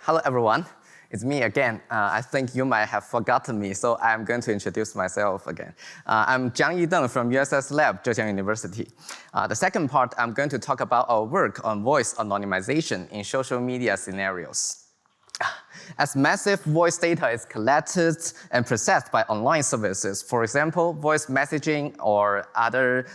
Hello, everyone. It's me again. I think you might have forgotten me, so I'm going to introduce myself again. I'm Jiangyi Deng from USS Lab, Zhejiang University. The second part, I'm going to talk about our work on voice anonymization in social media scenarios. As massive voice data is collected and processed by online services, for example, voice messaging or other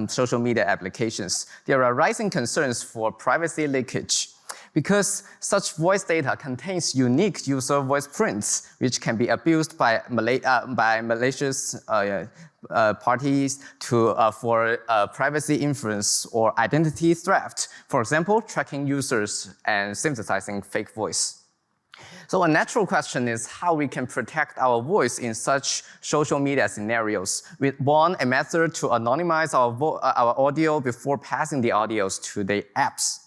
social media applications, there are rising concerns for privacy leakage. Because such voice data contains unique user voice prints, which can be abused by malicious parties for privacy influence or identity theft, for example, tracking users and synthesizing fake voice. So a natural question is how we can protect our voice in such social media scenarios. We want a method to anonymize our audio before passing the audios to the apps.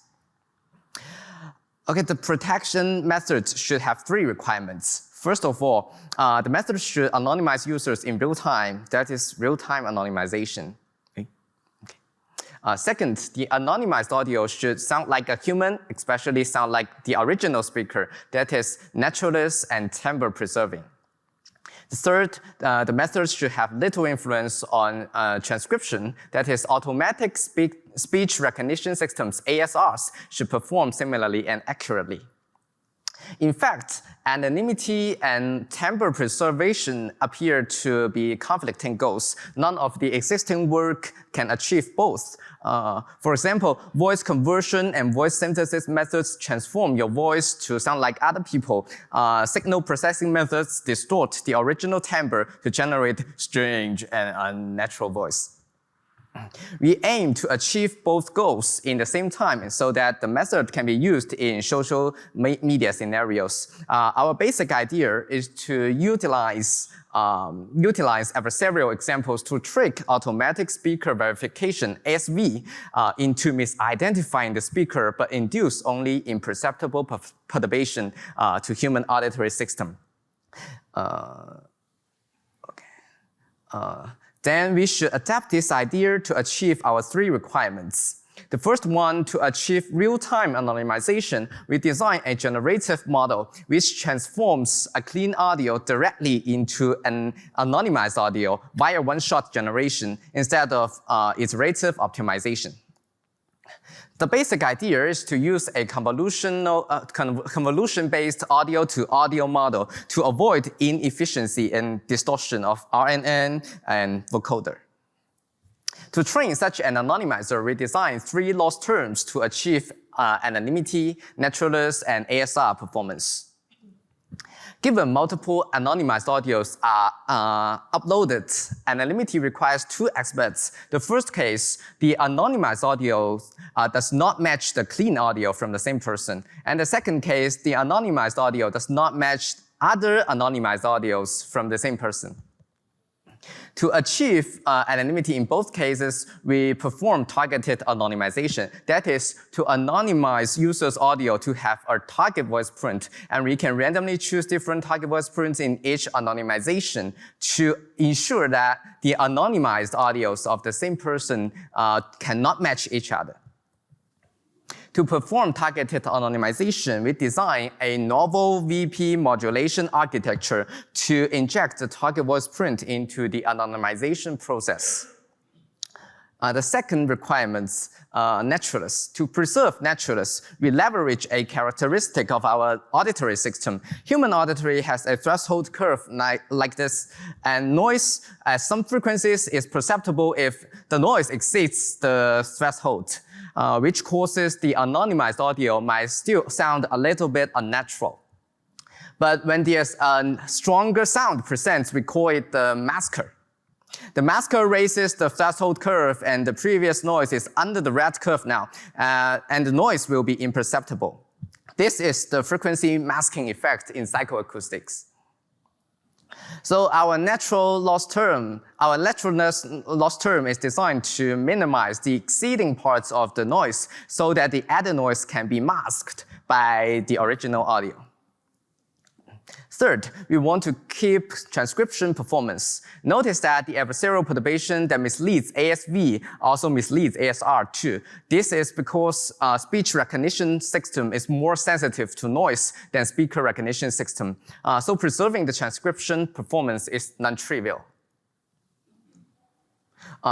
Okay, the protection methods should have three requirements. First of all, the method should anonymize users in real time. That is real-time anonymization. Okay. Second, the anonymized audio should sound like a human, especially sound like the original speaker. That is naturalness and timbre-preserving. Third, the methods should have little influence on transcription. That is, automatic speech recognition systems, ASRs, should perform similarly and accurately. In fact, anonymity and timbre preservation appear to be conflicting goals. None of the existing work can achieve both. For example, voice conversion and voice synthesis methods transform your voice to sound like other people. Signal processing methods distort the original timbre to generate strange and unnatural voice. We aim to achieve both goals in the same time so that the method can be used in social media scenarios. Our basic idea is to utilize adversarial examples to trick automatic speaker verification, ASV, into misidentifying the speaker, but induce only imperceptible perturbation to human auditory system. Then we should adapt this idea to achieve our three requirements. The first one, to achieve real-time anonymization, we design a generative model which transforms a clean audio directly into an anonymized audio via one-shot generation instead of iterative optimization. The basic idea is to use a convolution-based audio-to-audio model to avoid inefficiency and distortion of RNN and vocoder. To train such an anonymizer, we designed three loss terms to achieve anonymity, naturalness, and ASR performance. Given multiple anonymized audios are uploaded, anonymity requires two aspects. The first case, the anonymized audio does not match the clean audio from the same person. And the second case, the anonymized audio does not match other anonymized audios from the same person. To achieve anonymity in both cases, we perform targeted anonymization. That is, to anonymize users' audio to have a target voice print, and we can randomly choose different target voice prints in each anonymization to ensure that the anonymized audios of the same person cannot match each other. To perform targeted anonymization, we design a novel VP modulation architecture to inject the target voice print into the anonymization process. The second requirement, naturalness. To preserve naturalness, we leverage a characteristic of our auditory system. Human auditory has a threshold curve like this, and noise at some frequencies is perceptible if the noise exceeds the threshold. Which causes the anonymized audio might still sound a little bit unnatural. But when there's a stronger sound present, we call it the masker. The masker raises the threshold curve, and the previous noise is under the red curve now, and the noise will be imperceptible. This is the frequency masking effect in psychoacoustics. So our naturalness loss term is designed to minimize the exceeding parts of the noise so that the added noise can be masked by the original audio. Third, we want to keep transcription performance. Notice that the adversarial perturbation that misleads ASV also misleads ASR too. This is because speech recognition system is more sensitive to noise than speaker recognition system. So preserving the transcription performance is non-trivial.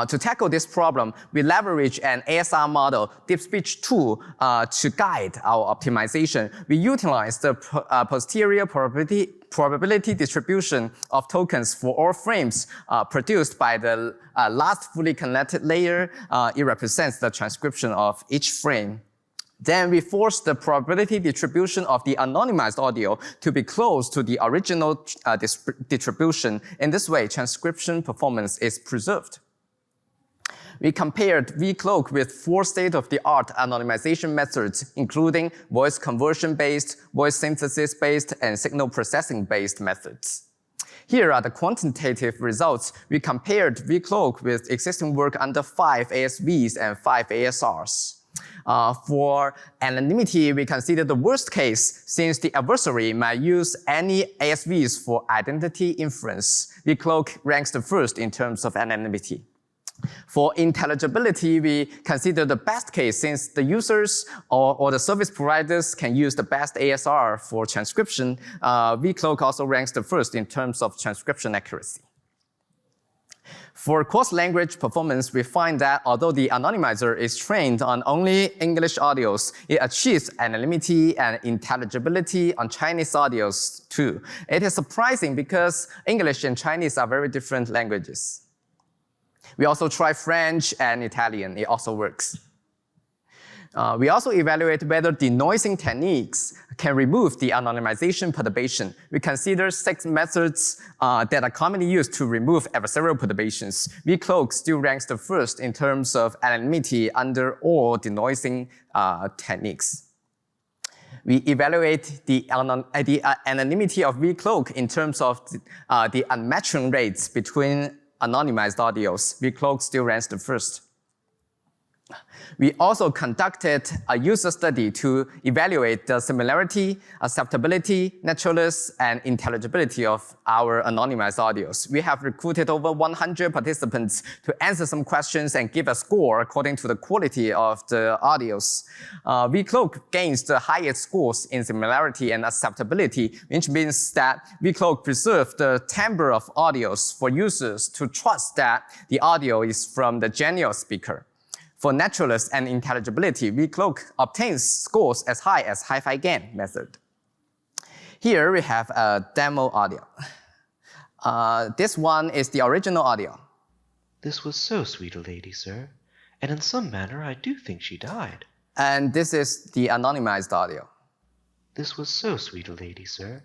To tackle this problem, we leverage an ASR model, deep speech tool, to guide our optimization. We utilize the posterior probability distribution of tokens for all frames produced by the last fully connected layer. It represents the transcription of each frame. Then we force the probability distribution of the anonymized audio to be close to the original distribution. In this way, transcription performance is preserved. We compared V-Cloak with 4 state-of-the-art anonymization methods, including voice conversion-based, voice synthesis-based, and signal processing-based methods. Here are the quantitative results. We compared V-Cloak with existing work under 5 ASVs and 5 ASRs. For anonymity, we consider the worst case since the adversary might use any ASVs for identity inference. V-Cloak ranks the first in terms of anonymity. For intelligibility, we consider the best case since the users or the service providers can use the best ASR for transcription. V-Cloak also ranks the first in terms of transcription accuracy. For cross-language performance, we find that although the anonymizer is trained on only English audios, it achieves anonymity and intelligibility on Chinese audios too. It is surprising because English and Chinese are very different languages. We also try French and Italian. It also works. We also evaluate whether denoising techniques can remove the anonymization perturbation. We consider 6 methods that are commonly used to remove adversarial perturbations. V-Cloak still ranks the first in terms of anonymity under all denoising techniques. We evaluate the anonymity of V-Cloak in terms of the unmatching rates between anonymized audios. V-Cloak still ranks the first. We also conducted a user study to evaluate the similarity, acceptability, naturalness, and intelligibility of our anonymized audios. We have recruited over 100 participants to answer some questions and give a score according to the quality of the audios. V-Cloak gains the highest scores in similarity and acceptability, which means that V-Cloak preserves the timbre of audios for users to trust that the audio is from the genuine speaker. For naturalness and intelligibility, V-Cloak obtains scores as high as hi-fi GAN method. Here we have a demo audio. This one is the original audio. This was so sweet a lady, sir, and in some manner I do think she died. And this is the anonymized audio. This was so sweet a lady, sir,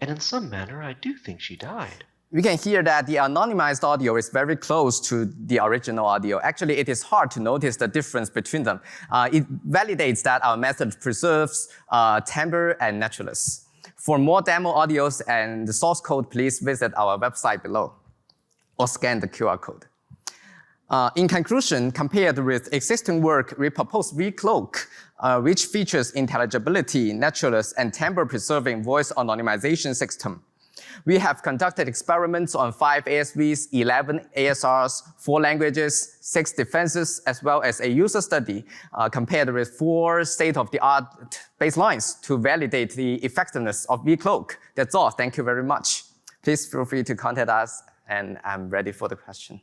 and in some manner I do think she died. We can hear that the anonymized audio is very close to the original audio. Actually, it is hard to notice the difference between them. It validates that our method preserves timbre and naturalness. For more demo audios and the source code, please visit our website below or scan the QR code. In conclusion, compared with existing work, we propose V-Cloak, which features intelligibility, naturalness, and timbre-preserving voice anonymization system. We have conducted experiments on 5 ASVs, 11 ASRs, 4 languages, 6 defenses, as well as a user study compared with 4 state-of-the-art baselines to validate the effectiveness of V-Cloak. That's all. Thank you very much. Please feel free to contact us, and I'm ready for the question.